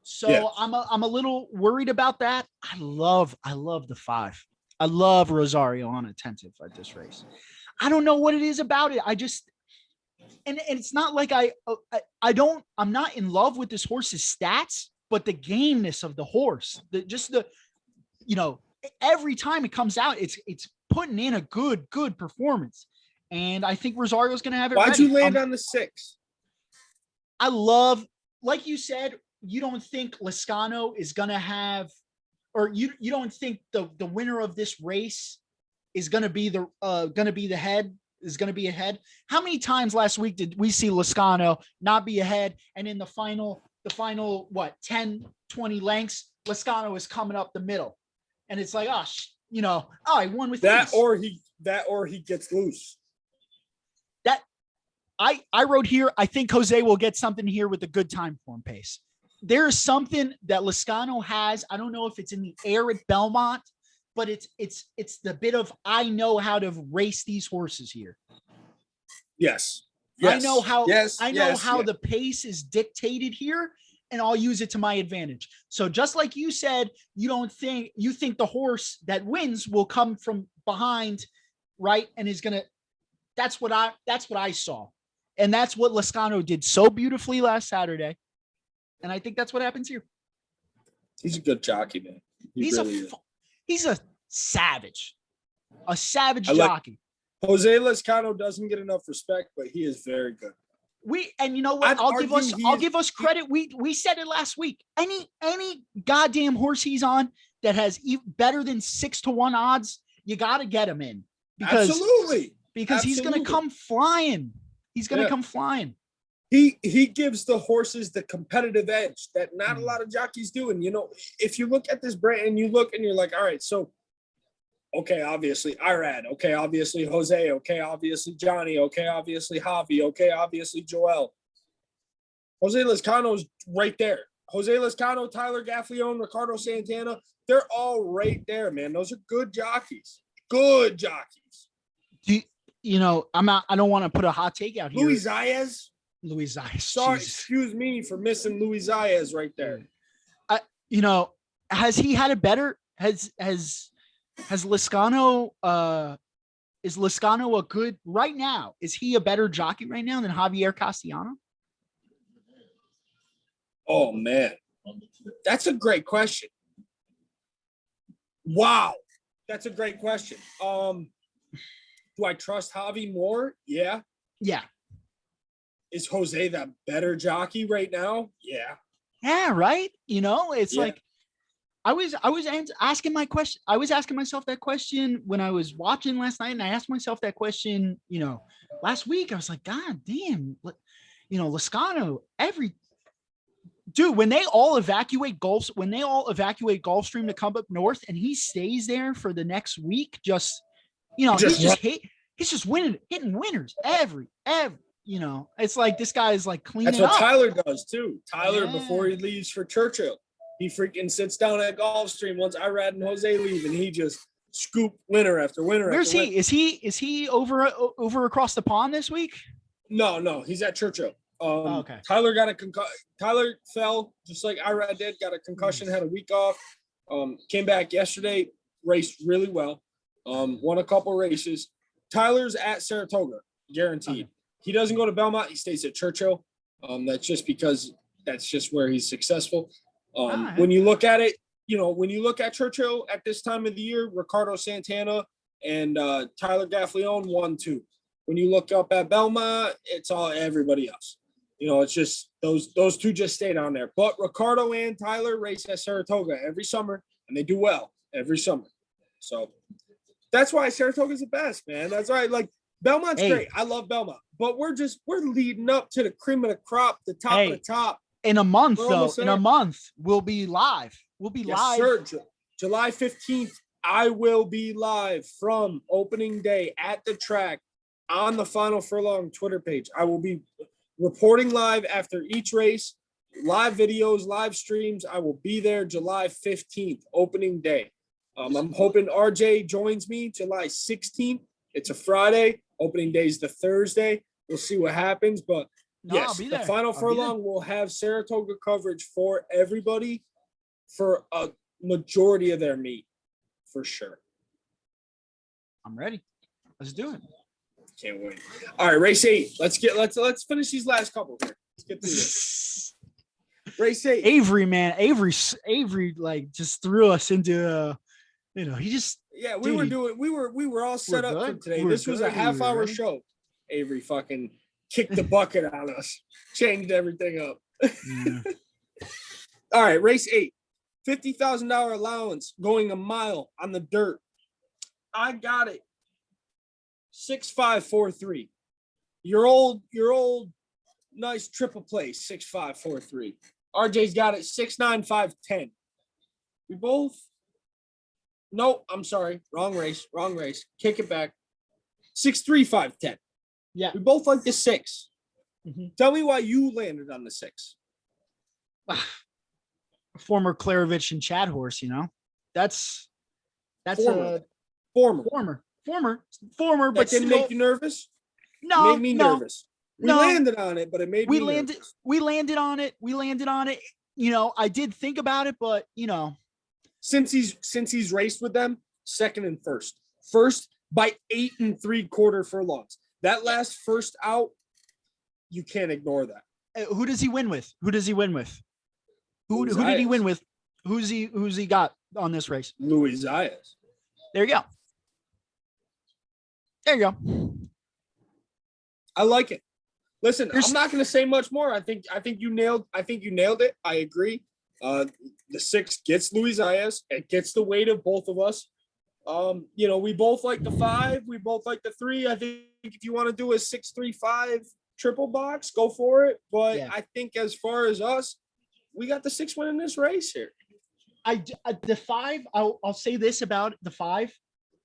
So I'm a little worried about that. I love the 5. I love Rosario Unattentive at this race. I don't know what it is about it. I just, and it's not like I'm not in love with this horse's stats, but the gameness of the horse, every time it comes out, it's putting in a good performance. And I think Rosario's going to have it. Why'd ready. you land on the 6? I love, like you said, you don't think Lezcano is going to have, or you don't think the winner of this race is going to be ahead. How many times last week did we see Lezcano not be ahead? And in the final, 10, 20 lengths, Lezcano is coming up the middle. And it's like, I won with that, ease. or he gets loose. That I wrote here. I think Jose will get something here with a good time form pace. There is something that Lezcano has. I don't know if it's in the air at Belmont, but it's the bit of, I know how to race these horses here. Yes. I know how the pace is dictated here, and I'll use it to my advantage. So just like you said, you think the horse that wins will come from behind, right? And is going to, that's what I saw. And that's what Lezcano did so beautifully last Saturday. And I think that's what happens here. He's a good jockey, man. He's a savage jockey. Jose Lezcano doesn't get enough respect, but he is very good. And you know what? I'll give us credit. We said it last week. Any goddamn horse he's on that has better than 6-1 odds, you got to get him in because he's going to come flying. He's going to come flying. He gives the horses the competitive edge that not a lot of jockeys do. And, if you look at this brand and you look and you're like, all right, so, okay, obviously Irad. Okay, obviously Jose. Okay, obviously Johnny. Okay, obviously Javi. Okay, obviously Joel. Jose Lezcano's right there. Jose Lezcano, Tyler Gaffleone, Ricardo Santana, they're all right there, man. Those are good jockeys. Good jockeys. I don't want to put a hot take out here. Luis Zayas. Sorry, Jesus. excuse me for missing Luis Zayas right there. Has he had a better? Has Lezcano? Is Lezcano a good right now? Is he a better jockey right now than Javier Castellano? Oh man, that's a great question. Wow, that's a great question. Do I trust Javi more? Yeah. Yeah. Is Jose that better jockey right now? Yeah. Yeah, right. It's like I was asking my question. I was asking myself that question when I was watching last night, and I asked myself that question, last week. I was like, God damn, Lezcano, when they all evacuate Gulfstream to come up north, and he stays there for the next week, he's just winning, hitting winners every. It's like this guy is like cleaning up. That's what Tyler does too. Tyler, before he leaves for Churchill, he freaking sits down at Gulfstream once Irad and Jose leave, and he just scoop winner after winner. Where's he? Is he over across the pond this week? No, he's at Churchill. Okay. Tyler got a Tyler fell just like Irad did. Got a concussion, had a week off. Came back yesterday, raced really well. Won a couple races. Tyler's at Saratoga, guaranteed. Okay. He doesn't go to Belmont. He stays at Churchill. That's just because that's just where he's successful. When you look at it, when you look at Churchill at this time of the year, Ricardo Santana and Tyler Gaffleone 1-2. When you look up at Belmont, it's all everybody else. It's just those two just stay down there. But Ricardo and Tyler race at Saratoga every summer, and they do well every summer. So that's why Saratoga's the best, man. That's right. Like Belmont's great. I love Belmont. But we're leading up to the cream of the crop, the top of the top. In a month, we'll be live. We'll be live. Sir. July 15th, I will be live from opening day at the track on the Final Furlong Twitter page. I will be reporting live after each race, live videos, live streams. I will be there July 15th, opening day. I'm hoping RJ joins me July 16th. It's a Friday. Opening day is the Thursday. We'll see what happens. But yes, the Final Furlong will have Saratoga coverage for everybody for a majority of their meet, for sure. I'm ready. Let's do it. Can't wait. All right, race 8. Let's finish these last couple here. Let's get through this. Race 8. Avery, man. Avery like just threw us into he just we were all set up for today. This was a half-hour show. Avery fucking kicked the bucket on us. Changed everything up. Yeah. All right, race 8. $50,000 allowance going a mile on the dirt. I got it. 6.543. Your old nice triple play, 6.543. RJ's got it 6.9510. We both. Nope, I'm sorry. Wrong race. Kick it back. 6.3510. Yeah. We both like the 6. Mm-hmm. Tell me why you landed on the 6. Former Klarovich and Chad horse, That's former. But That didn't make you nervous? No, it made me nervous. We landed on it, but it made me nervous. We landed on it. I did think about it, but since he's raced with them, second and first by 8 3/4 furlongs. That last first out, you can't ignore that. Who does he win with? Who did he win with? Who's he got on this race? Luis Zayas. There you go. I like it. Listen, I'm not going to say much more. I think you nailed it. I agree. The 6 gets Luis Zayas. It gets the weight of both of us. We both like the 5. We both like the 3. I think if you want to do a 6-3-5 triple box, go for it. But yeah. I think as far as us, we got the 6 winning this race here. The 5. I'll say this about the 5.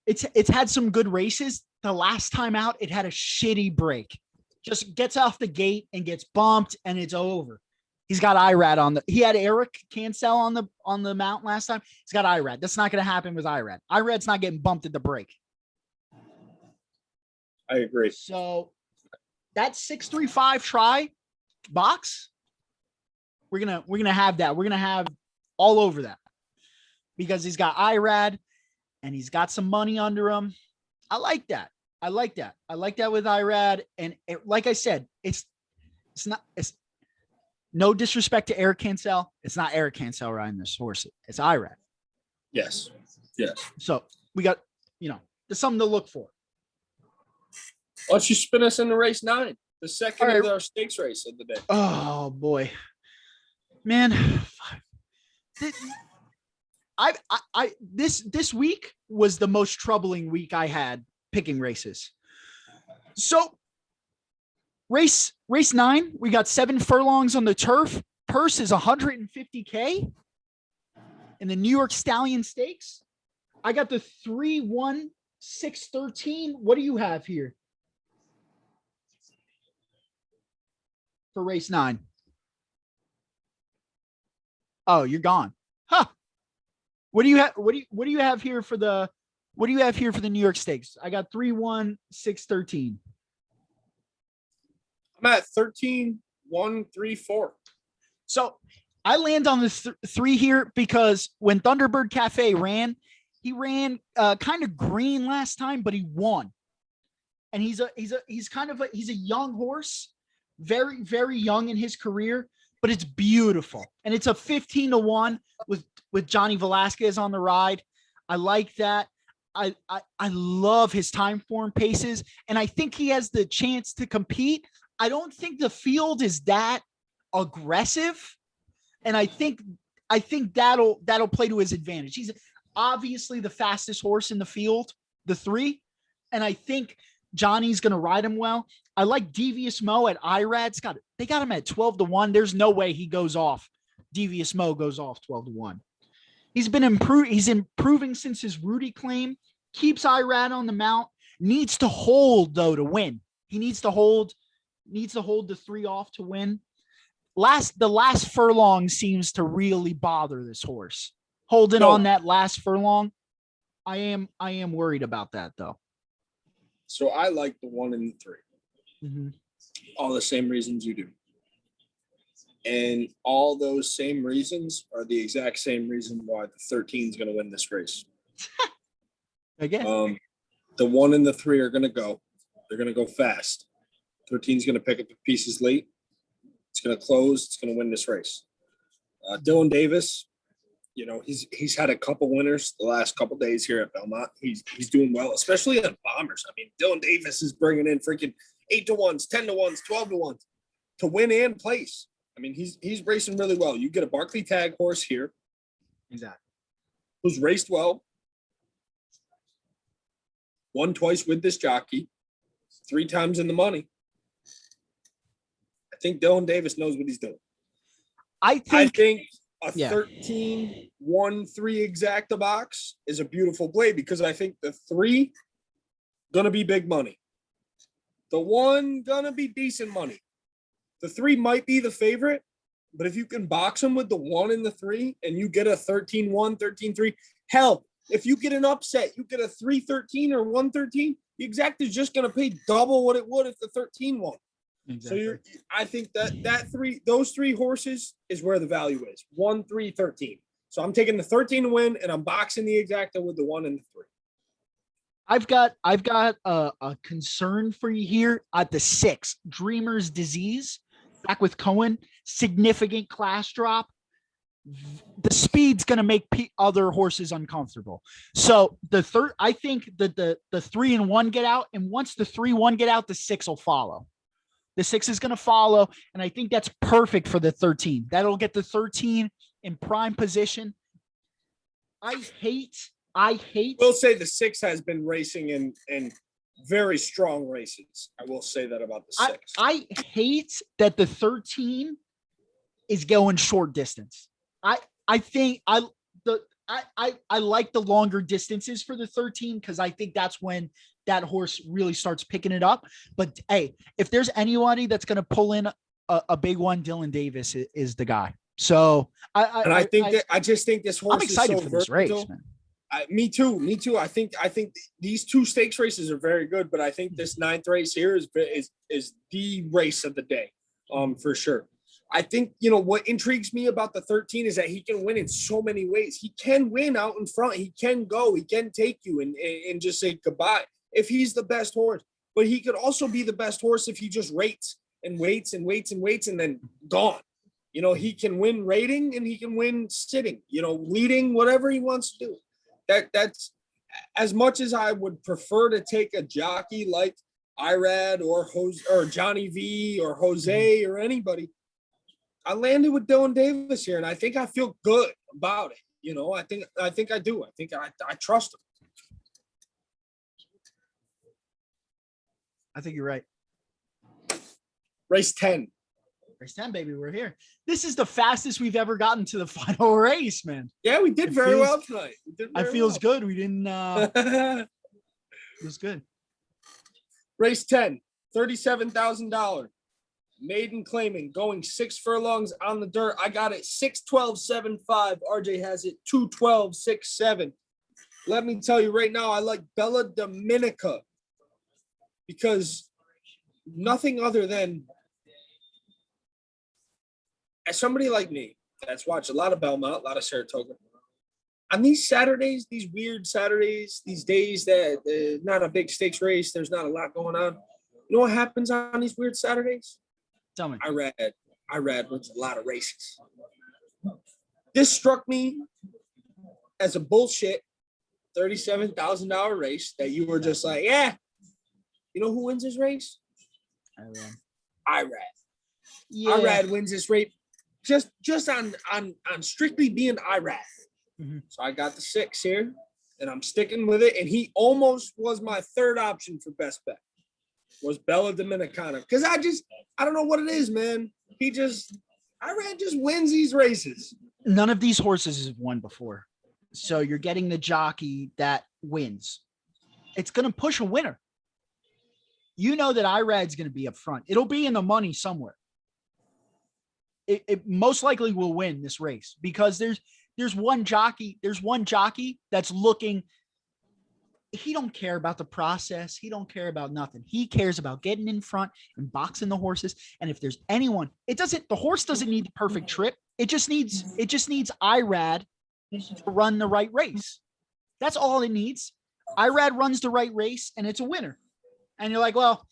It's had some good races. The last time out, it had a shitty break. Just gets off the gate and gets bumped, and it's over. He's got IRAD he had Eric Cancel on the mount last time. He's got IRAD. That's not going to happen with IRAD. IRAD's not getting bumped at the break. I agree. So that 6.35 try box, we're gonna have that. We're gonna have all over that because he's got IRAD and he's got some money under him. I like that. I like that with IRAD. And like I said, it's no disrespect to Eric Cancel. It's not Eric Cancel riding this horse. It's IRAD. Yes. So we got, there's something to look for. Why don't you spin us into race 9, the second of our stakes race of the day? Oh boy, man. This week was the most troubling week I had picking races. So race 9, we got 7 furlongs on the turf. Purse is $150K in the New York Stallion Stakes. I got the 3-1-6-13. What do you have here for race 9? Oh, you're gone. Huh. What do you have here for the New York Stakes? I got 3-1-6-13. I'm at 13-1-3-4. So I land on the 3 here because when Thunderbird Cafe ran, he ran kind of green last time, but he won. And he's a young horse, very, very young in his career, but it's beautiful. And it's a 15-1 with Johnny Velasquez on the ride. I like that. I love his time form paces, and I think he has the chance to compete. I don't think the field is that aggressive, and I think that'll play to his advantage. He's obviously the fastest horse in the field, the 3, and I think Johnny's going to ride him well. I like Devious Mo at IRAD. They got him at 12-1. There's no way he goes off. Devious Mo goes off 12-1. He's improving since his Rudy claim. Keeps IRAD on the mount. Needs to hold though to win. He needs to hold the 3 off to win. The last furlong seems to really bother this horse. Holding on that last furlong. I am worried about that though. So I like the 1 and the 3. Mm-hmm. All the same reasons you do. And all those same reasons are the exact same reason why the 13 is going to win this race. Again. The 1 and the 3 are going to go. They're going to go fast. 13 is going to pick up the pieces late. It's going to close. It's going to win this race. Dylan Davis, you know, he's had a couple winners the last couple days here at Belmont. He's doing well, especially on bombers. I mean, Dylan Davis is bringing in freaking 8-1s, 10-1s, 12-1s to win and place. I mean, he's racing really well. You get a Barkley tag horse here. Exactly. Who's raced well. Won twice with this jockey. 3 times in the money. I think Dylan Davis knows what he's doing. I think a 13-1-3 exacta box is a beautiful play because I think the 3 gonna be big money. The 1 gonna be decent money. The 3 might be the favorite, but if you can box them with the 1 and the 3 and you get a 13-1, 13-3, hell, if you get an upset, you get a 3-13 or 1-13, the exacta is just gonna pay double what it would if the 13 won. Exactly. So I think those 3 horses is where the value is. 1, 3, 13. So I'm taking the 13 to win, and I'm boxing the exacta with the 1 and the 3. I've got a concern for you here at the 6. Dreamer's Disease, back with Cohen, significant class drop. The speed's going to make other horses uncomfortable. So I think that the 3 and 1 get out, and once the 3-1 get out, the 6 will follow. The 6 is going to follow, and I think that's perfect for the 13. That'll get the 13 in prime position. I hate. We'll say the 6 has been racing in very strong races. I will say that about the 6. I hate that the 13 is going short distance. I think I like the longer distances for the 13 because I think that's when that horse really starts picking it up. But hey, if there's anybody that's going to pull in a big one, Dylan Davis is the guy. So I just think this horse. I'm excited is so for this versatile. race, man. Me too. I think these 2 stakes races are very good, but I think this 9th race here is the race of the day, for sure. I think, you know, what intrigues me about the 13 is that he can win in so many ways. He can win out in front. He can go. He can take you and just say goodbye if he's the best horse. But he could also be the best horse if he just waits and waits and waits and waits and then gone. You know, he can win rating and he can win sitting, you know, leading, whatever he wants to do. That's as much as I would prefer to take a jockey like Irad or Johnny V or Jose or anybody. I landed with Dylan Davis here, and I think I feel good about it. You know, I think I do. I think I trust him. I think you're right. Race 10. Race 10, baby. We're here. This is the fastest we've ever gotten to the final race, man. Yeah, we did very well tonight. It feels good. We didn't. It was good. Race 10, $37,000. Maiden claiming, going 6 furlongs on the dirt. I got it 6:12.75. RJ has it 2:12.67. Let me tell you right now, I like Bella Dominica because nothing other than, as somebody like me that's watched a lot of Belmont, a lot of Saratoga, on these Saturdays, these weird Saturdays, these days that not a big stakes race, there's not a lot going on. You know what happens on these weird Saturdays? Tell me. Irad wins a lot of races. This struck me as a bullshit $37,000 race that you were just like, yeah. You know who wins this race? Irad. Yeah. Irad wins this race just on strictly being Irad. Mm-hmm. So I got the 6 here, and I'm sticking with it. And he almost was my 3rd option for best bet. Was Bella Dominicana. Because I don't know what it is, man. Irad just wins these races. None of these horses have won before. So you're getting the jockey that wins. It's going to push a winner. You know that Irad's going to be up front. It'll be in the money somewhere. It most likely will win this race because there's one jockey that's looking. He don't care about the process. He don't care about nothing. He cares about getting in front and boxing the horses. And if there's anyone, the horse doesn't need the perfect trip. It just needs Irad to run the right race. That's all it needs. Irad runs the right race and it's a winner. And you're like, well,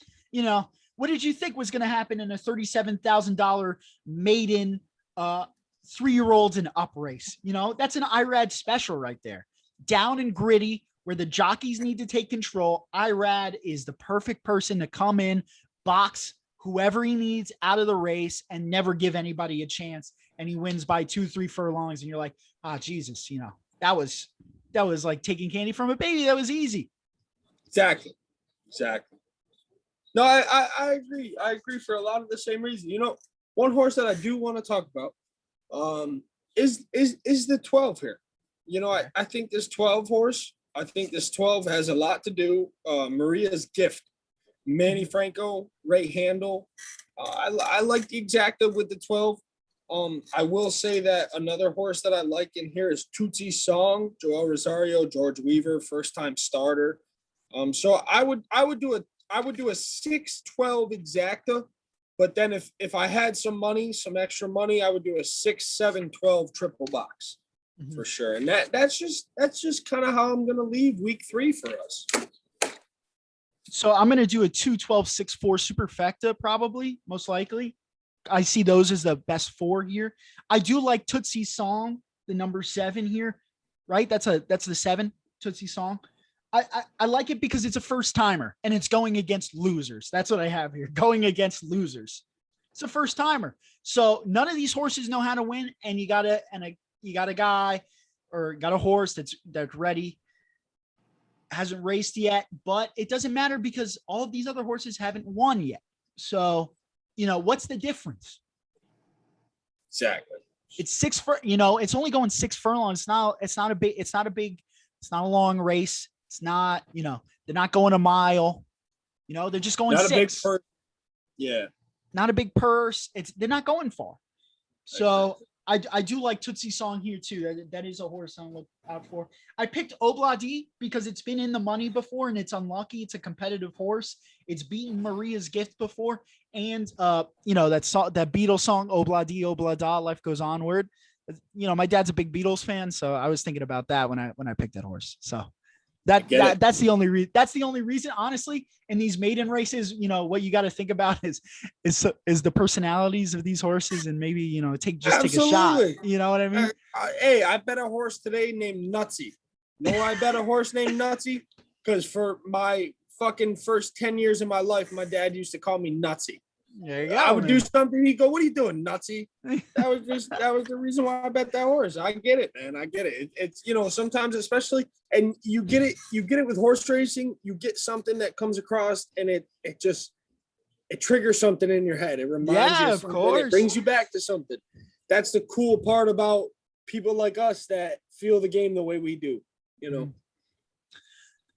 what did you think was going to happen in a $37,000 maiden 3-year-olds and up race? That's an Irad special right there. Down and gritty, where the jockeys need to take control. Irad is the perfect person to come in, box whoever he needs out of the race, and never give anybody a chance. And he wins by 2-3 furlongs. And you're like, Jesus, that was like taking candy from a baby. That was easy. Exactly. No, I agree. I agree for a lot of the same reason. One horse that I do want to talk about is the 12 here. I think this 12 horse, I think this 12 has a lot to do. Maria's Gift, Manny Franco, Ray Handel. I like the exacta with the 12. I will say that another horse that I like in here is Tootsie Song, Joel Rosario, George Weaver, first time starter. So I would do a 6-12 exacta, but then if I had some extra money, I would do a 6-7-12 triple box for sure. And that's just kind of how I'm gonna leave week 3 for us. So I'm gonna do a 2-12-6-4 superfecta, probably, most likely. I see those as the best 4 here. I do like Tootsie Song, the number 7 here, right? That's the 7, Tootsie Song. I like it because it's a first timer and it's going against losers. That's what I have here. Going against losers. It's a first timer. So none of these horses know how to win. And you got a guy or got a horse that's ready, hasn't raced yet, but it doesn't matter because all of these other horses haven't won yet. So, what's the difference? Exactly. It's it's only going 6 furlongs. It's not a long race. It's not, they're not going a mile, they're just going not 6. A big purse. Yeah. Not a big purse. They're not going far. So I do like Tootsie Song here too. That is a horse I'm looking out for. I picked Obladi because it's been in the money before and it's unlucky. It's a competitive horse. It's beaten Maria's Gift before. And, that Beatles song, Obladi, Oblada, Life Goes Onward. My dad's a big Beatles fan. So I was thinking about that when I picked that horse. So that's the only reason, honestly. In these maiden races, what you got to think about is the personalities of these horses, and maybe take a shot. You know what I mean? Hey, I bet a horse today named Nutsy. I bet a horse named Nutsy because for my fucking first 10 years of my life, my dad used to call me Nutsy. There you go. I would do something. He'd go, "What are you doing, Nutsy?" That was the reason why I bet that horse. I get it, man. I get it. It's sometimes, especially, and you get it with horse racing. You get something that comes across, and it triggers something in your head. It reminds you of something. Of course. It brings you back to something. That's the cool part about people like us that feel the game the way we do.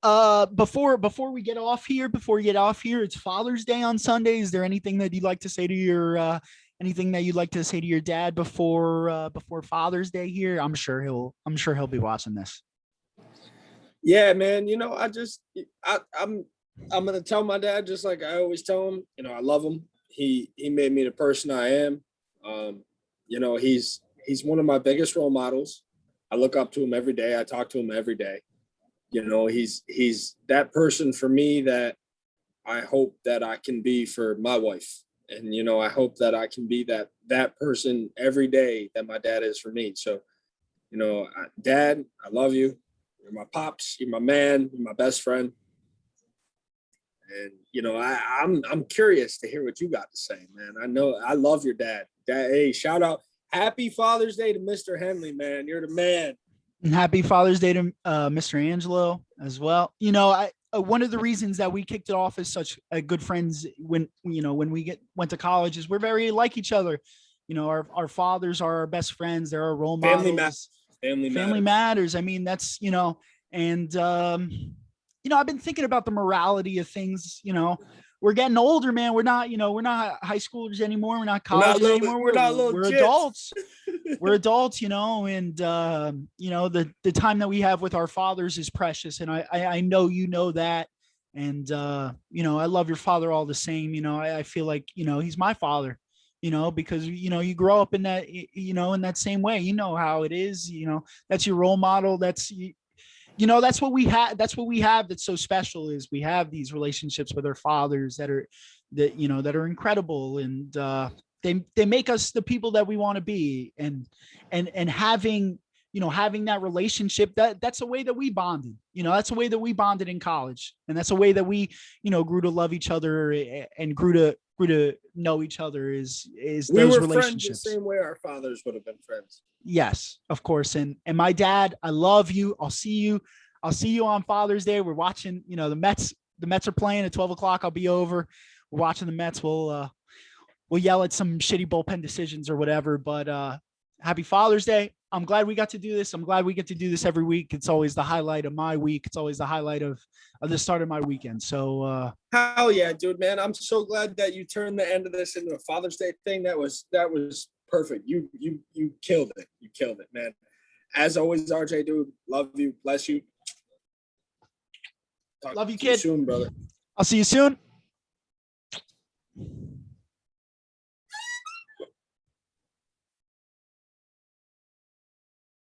Before we get off here, it's Father's Day on Sunday. Is there anything that you'd like to say to your dad before Father's Day here? I'm sure he'll be watching this. Yeah, man. I'm gonna tell my dad just like I always tell him. I love him. He made me the person I am. He's one of my biggest role models. I look up to him every day. I talk to him every day. He's that person for me that I hope that I can be for my wife. And, I hope that I can be that person every day that my dad is for me. So, Dad, I love you. You're my pops. You're my man. You're my best friend. And, I'm curious to hear what you got to say, man. I know I love your dad. Hey, shout out. Happy Father's Day to Mr. Henle, man. You're the man. And happy Father's Day to Mr. Angelo as well. One of the reasons that we kicked it off as such good friends when we went to college is we're very like each other. Our fathers are our best friends. They're our role models. Family matters. I mean, that's, and, I've been thinking about the morality of things. We're getting older, man. We're not high schoolers anymore. We're not college anymore. We're adults. We're adults, and the time that we have with our fathers is precious. And I know that. And I love your father all the same. I feel like, he's my father, because you grow up in that, in that same way. How it is, that's your role model. That's you know, that's what we have. That's what we have. That's so special is we have these relationships with our fathers that are, that, you know, that are incredible. And they make us the people that we want to be. And having, you know, having that relationship, that's a way that we bonded, you know, that's a way that we bonded in college. And that's a way that we, you know, grew to love each other and grew to know each other is We those were friends the relationships. same way our fathers would have been friends. Yes, of course. And my dad, I love you. I'll see you. I'll see you on Father's Day. We're watching, you know, the Mets are playing at 12 o'clock. I'll be over. We're watching the Mets. We'll yell at some shitty bullpen decisions or whatever, but happy Father's Day. I'm glad we got to do this. I'm glad we get to do this every week. It's always the highlight of my week. It's always the highlight of the start of my weekend. So hell yeah, dude, man. I'm so glad that you turned the end of this into a Father's Day thing. That was perfect. You killed it. You killed it, man. As always, RJ, dude, love you. Bless you. Love you, kid. Soon, brother. I'll see you soon.